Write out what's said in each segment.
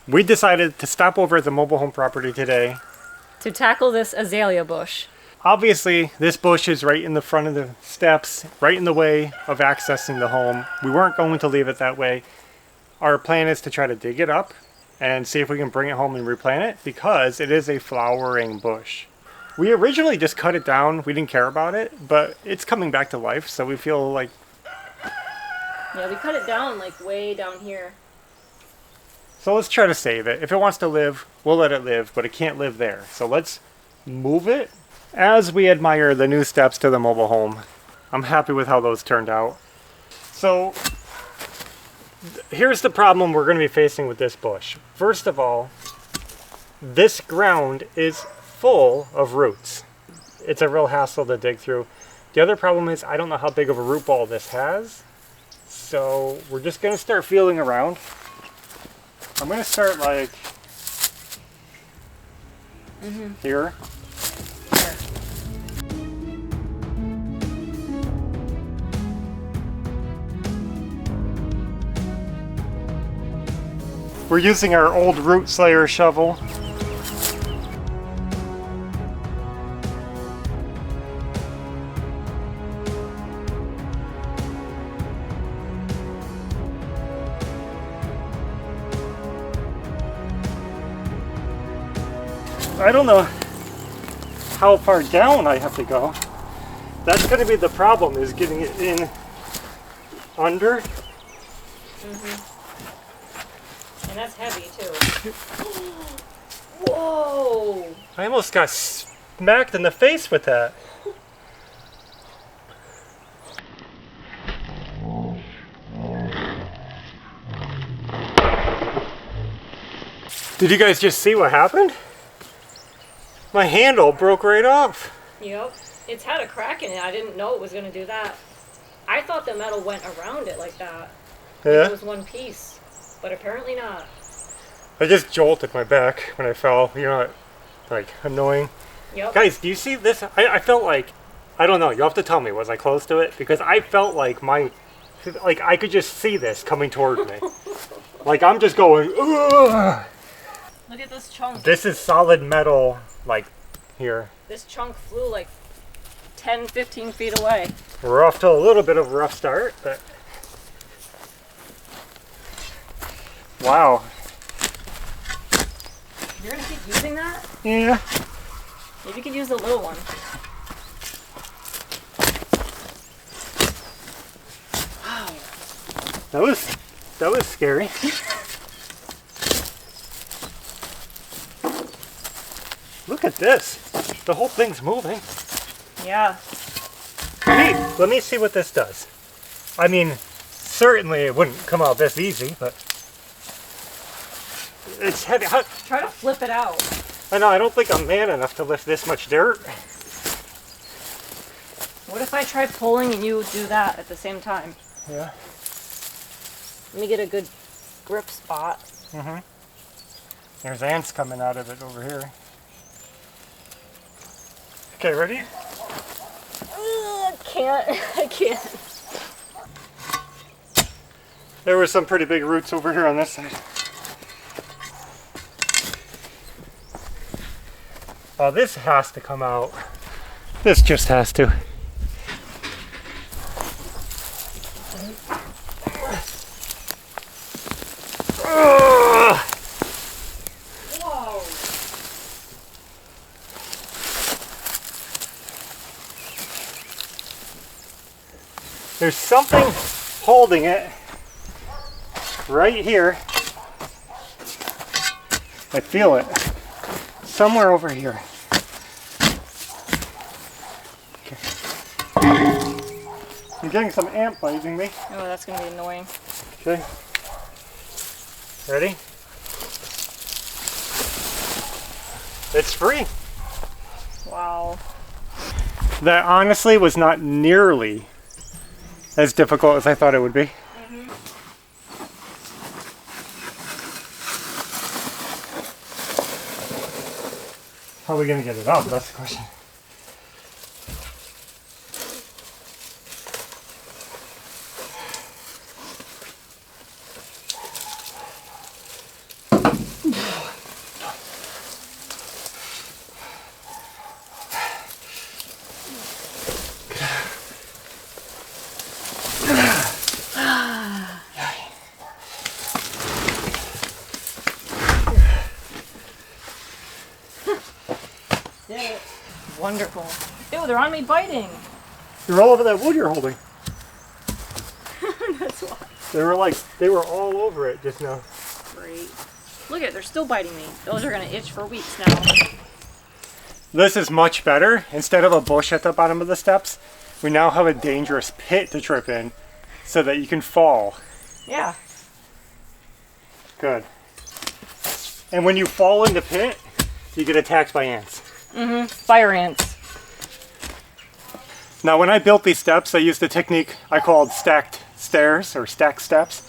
We decided to stop over at the mobile home property today. To tackle this azalea bush. Obviously, this bush is right in the front of the steps, right in the way of accessing the home. We weren't going to leave it that way. Our plan is to try to dig it up and see if we can bring it home and replant it because it is a flowering bush. We originally just cut it down. We didn't care about it, but it's coming back to life, so we feel like... Yeah, we cut it down like way down here. So let's try to save it. If it wants to live, we'll let it live, but it can't live there. So let's move it. As we admire the new steps to the mobile home, I'm happy with how those turned out. So here's the problem we're going to be facing with this bush. First of all, this ground is full of roots. It's a real hassle to dig through. The other problem is I don't know how big of a root ball this has. So we're just going to start feeling around. I'm going to start like here. We're using our old root slayer shovel. I don't know how far down I have to go. That's going to be the problem, is getting it in under. And that's heavy too. Whoa! I almost got smacked in the face with that. Did you guys just see what happened? My handle broke right off. Yep. It's had a crack in it. I didn't know it was going to do that. I thought the metal went around it like that. Yeah? It was one piece. But apparently not. I just jolted my back when I fell. You know, like, annoying. Yep. Guys, do you see this? I felt like, I don't know, you'll have to tell me, was I close to it? Because I felt like I could just see this coming toward me. Like, I'm just going, ugh! Look at this chunk. This is solid metal, like, here. This chunk flew like 10, 15 feet away. We're off to a little bit of a rough start, but... Wow. You're going to keep using that? Yeah. Maybe you could use the little one. Wow. That was scary. Look at this. The whole thing's moving. Yeah. Hey, let me see what this does. I mean, certainly it wouldn't come out this easy, but it's heavy. Try to flip it out. I know, I don't think I'm man enough to lift this much dirt. What if I try pulling and you do that at the same time? Yeah. Let me get a good grip spot. Mm-hmm. There's ants coming out of it over here. Okay, ready? I can't. There were some pretty big roots over here on this side. Oh, this has to come out. This just has to. Whoa. There's something holding it right here. I feel it. Somewhere over here. Okay. I'm getting some ant biting me. Oh, that's going to be annoying. Okay. Ready? It's free. Wow. That honestly was not nearly as difficult as I thought it would be. How are we going to get it out? That's the question. Wonderful. Ew, they're on me biting. You're all over that wood you're holding. That's why. They were all over it just now. Great. Look at it, they're still biting me. Those are gonna itch for weeks now. This is much better. Instead of a bush at the bottom of the steps, we now have a dangerous pit to trip in so that you can fall. Yeah. Good. And when you fall in the pit, you get attacked by ants. Mm-hmm. Fire ants. Now when I built these steps, I used a technique I called stacked stairs or stacked steps,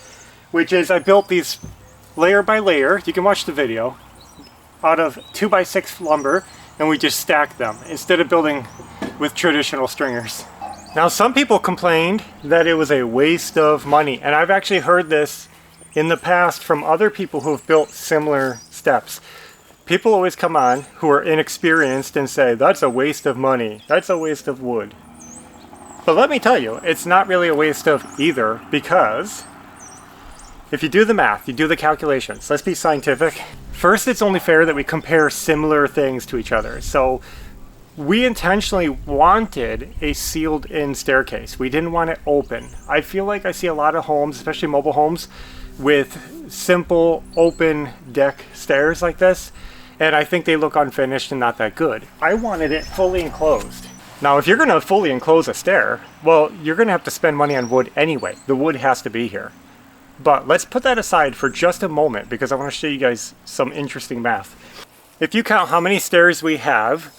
which is I built these layer by layer, you can watch the video, out of 2x6 lumber, and we just stacked them instead of building with traditional stringers. Now some people complained that it was a waste of money, and I've actually heard this in the past from other people who have built similar steps. People always come on who are inexperienced and say, that's a waste of money, that's a waste of wood. But let me tell you, it's not really a waste of either, because if you do the math, you do the calculations, let's be scientific. First, it's only fair that we compare similar things to each other. So we intentionally wanted a sealed in staircase. We didn't want it open. I feel like I see a lot of homes, especially mobile homes, with simple open deck stairs like this, and I think they look unfinished and not that good. I wanted it fully enclosed. Now, if you're gonna fully enclose a stair, well, you're gonna have to spend money on wood anyway. The wood has to be here. But let's put that aside for just a moment because I want to show you guys some interesting math. If you count how many stairs we have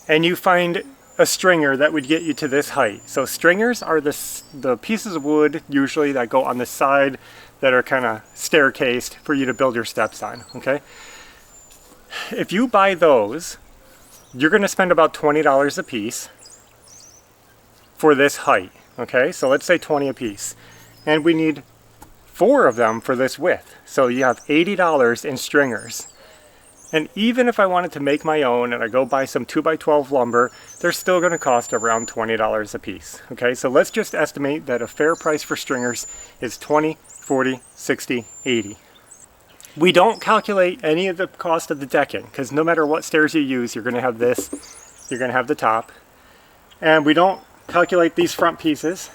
and you find a stringer that would get you to this height. So stringers are the pieces of wood usually that go on the side that are kind of staircased for you to build your steps on, okay? If you buy those, you're going to spend about $20 a piece for this height, okay? So let's say 20 a piece. And we need 4 of them for this width. So you have $80 in stringers. And even if I wanted to make my own and I go buy some 2x12 lumber, they're still going to cost around $20 a piece. Okay, so let's just estimate that a fair price for stringers is 20, 40, 60, 80. We don't calculate any of the cost of the decking because no matter what stairs you use, you're going to have this, you're going to have the top. And we don't calculate these front pieces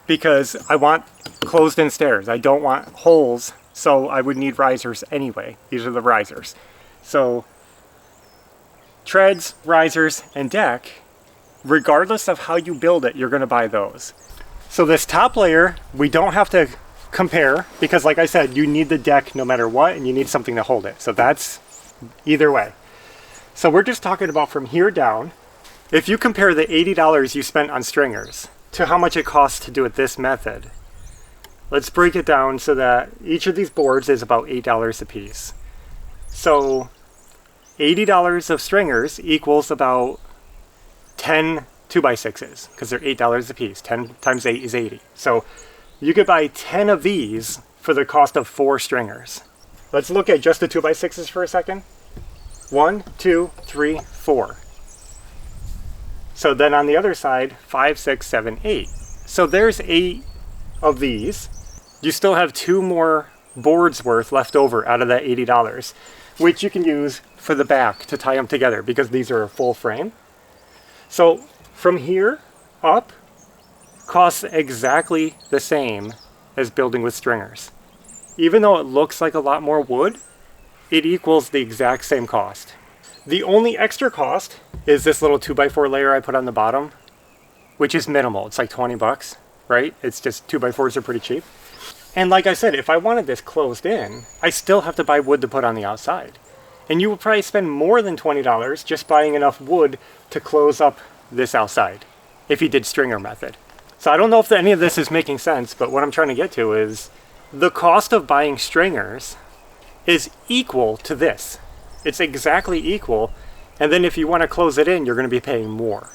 because I want closed-in stairs. I don't want holes, so I would need risers anyway. These are the risers. So treads, risers, and deck, regardless of how you build it, you're going to buy those. So this top layer, we don't have to compare because like I said, you need the deck no matter what, and you need something to hold it. So that's either way. So we're just talking about from here down. If you compare the $80 you spent on stringers to how much it costs to do it this method, let's break it down so that each of these boards is about $8 a piece. So $80 of stringers equals about 10 2x6s because they're $8 a piece. 10 times 8 is 80. So you could buy 10 of these for the cost of 4 stringers. Let's look at just the 2x6s for a second. 1, 2, 3, 4. So then on the other side, 5, 6, 7, 8. So there's 8 of these. You still have 2 more boards worth left over out of that $80, which you can use for the back to tie them together because these are a full frame. So from here up costs exactly the same as building with stringers. Even though it looks like a lot more wood, it equals the exact same cost. The only extra cost is this little 2x4 layer I put on the bottom, which is minimal. It's like 20 bucks, right? It's just 2x4s are pretty cheap. And like I said, if I wanted this closed in, I still have to buy wood to put on the outside. And you will probably spend more than $20 just buying enough wood to close up this outside, if you did stringer method. So I don't know if any of this is making sense, but what I'm trying to get to is the cost of buying stringers is equal to this. It's exactly equal. And then if you want to close it in, you're going to be paying more.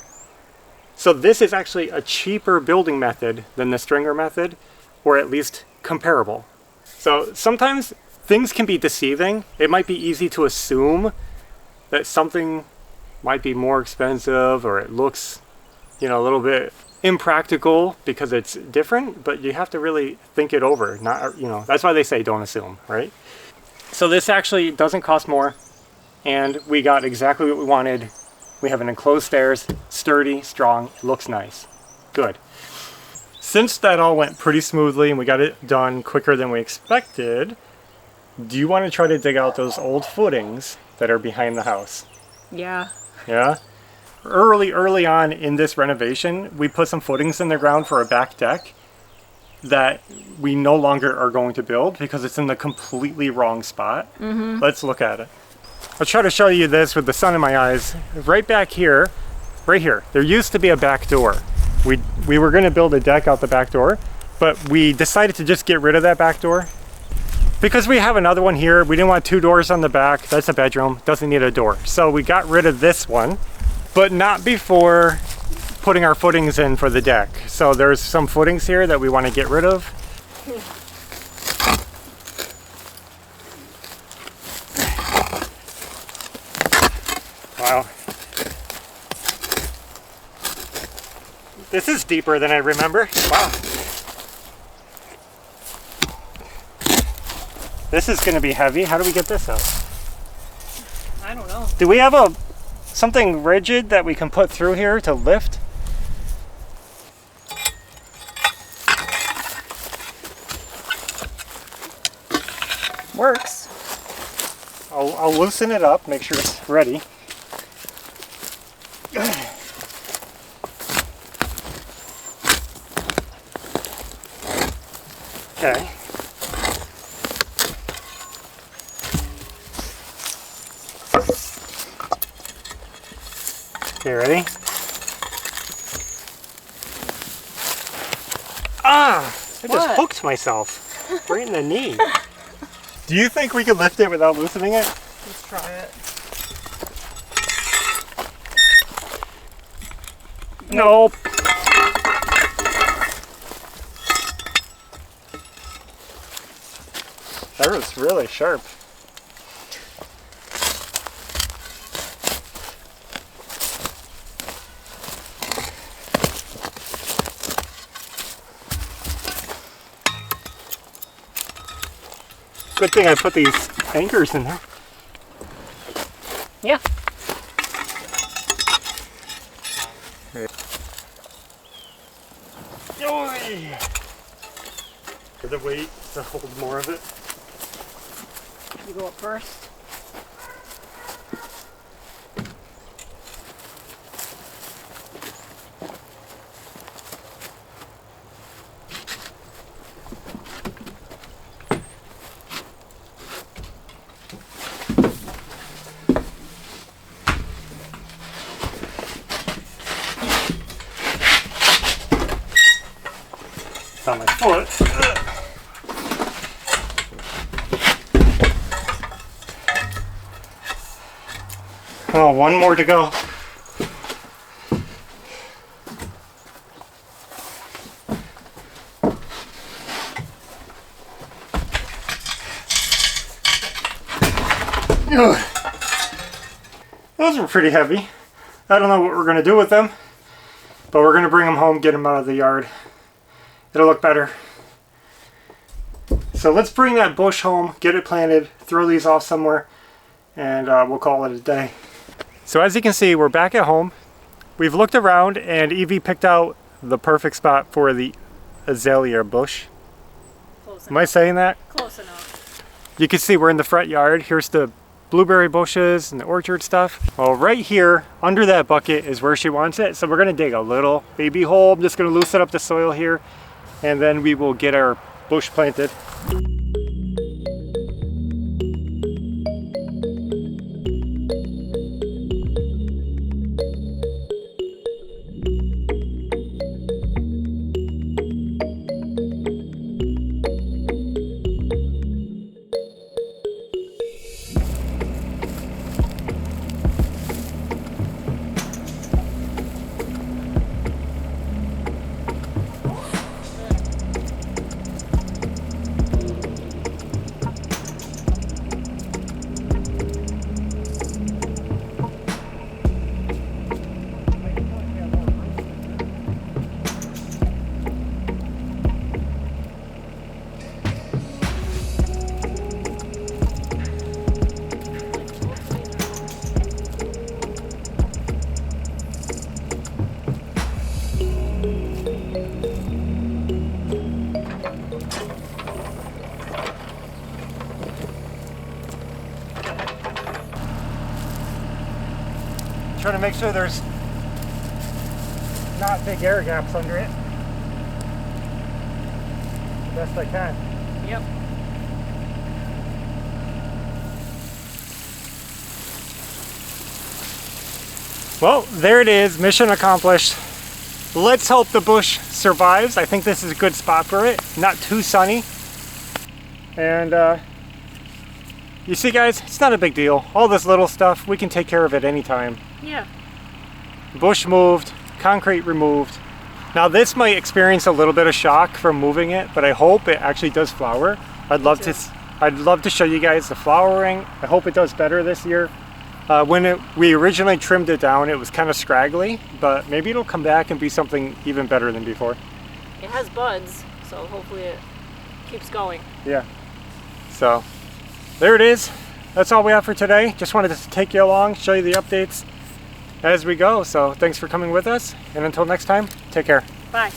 So this is actually a cheaper building method than the stringer method, or at least comparable. So sometimes things can be deceiving. It might be easy to assume that something might be more expensive or it looks, a little bit impractical because it's different, but you have to really think it over. That's why they say don't assume, right? So this actually doesn't cost more, and we got exactly what we wanted We have an enclosed stairs, sturdy, strong, it looks nice. Good. Since that all went pretty smoothly and we got it done quicker than we expected, do you want to try to dig out those old footings that are behind the house? Yeah. Yeah? Early on in this renovation, we put some footings in the ground for a back deck that we no longer are going to build because it's in the completely wrong spot. Let's look at it. I'll try to show you this with the sun in my eyes. Right back here, right here, there used to be a back door. We were going to build a deck out the back door, but we decided to just get rid of that back door because we have another one here. We didn't want 2 doors on the back. That's a bedroom, doesn't need a door. So we got rid of this one, but not before putting our footings in for the deck. So there's some footings here that we want to get rid of. Wow. This is deeper than I remember. Wow. This is going to be heavy. How do we get this out? I don't know. Do we have something rigid that we can put through here to lift? Works. I'll loosen it up, make sure it's ready. Okay. Okay, ready? Ah! I just What? hooked myself right in the knee. Do you think we could lift it without loosening it? Let's try it. Nope. That was really sharp. Good thing I put these anchors in there. Yeah. Yoy! For the weight to hold more of it. You go up first. It's on my foot. Oh, one more to go. Ugh. Those were pretty heavy. I don't know what we're going to do with them, but we're going to bring them home, get them out of the yard. It'll look better. So let's bring that bush home, get it planted, throw these off somewhere, and we'll call it a day. So as you can see, we're back at home. We've looked around and Evie picked out the perfect spot for the azalea bush. Close Am I enough. saying that? Close enough. You can see we're in the front yard. Here's the blueberry bushes and the orchard stuff. Well, right here under that bucket is where she wants it. So we're gonna dig a little baby hole. I'm just gonna loosen up the soil here, and then we will get our bush planted. Trying to make sure there's not big air gaps under it. The best I can. Yep. Well, there it is, mission accomplished. Let's hope the bush survives. I think this is a good spot for it. Not too sunny. And you see guys, it's not a big deal. All this little stuff, we can take care of it anytime. Yeah. Bush moved, concrete removed. Now this might experience a little bit of shock from moving it, but I hope it actually does flower. I'd love to show you guys the flowering. I hope it does better this year. When we originally trimmed it down, it was kind of scraggly, but maybe it'll come back and be something even better than before. It has buds, so hopefully it keeps going. Yeah. So, there it is. That's all we have for today. Just wanted to take you along, show you the updates as we go. So, thanks for coming with us, and until next time, take care. Bye.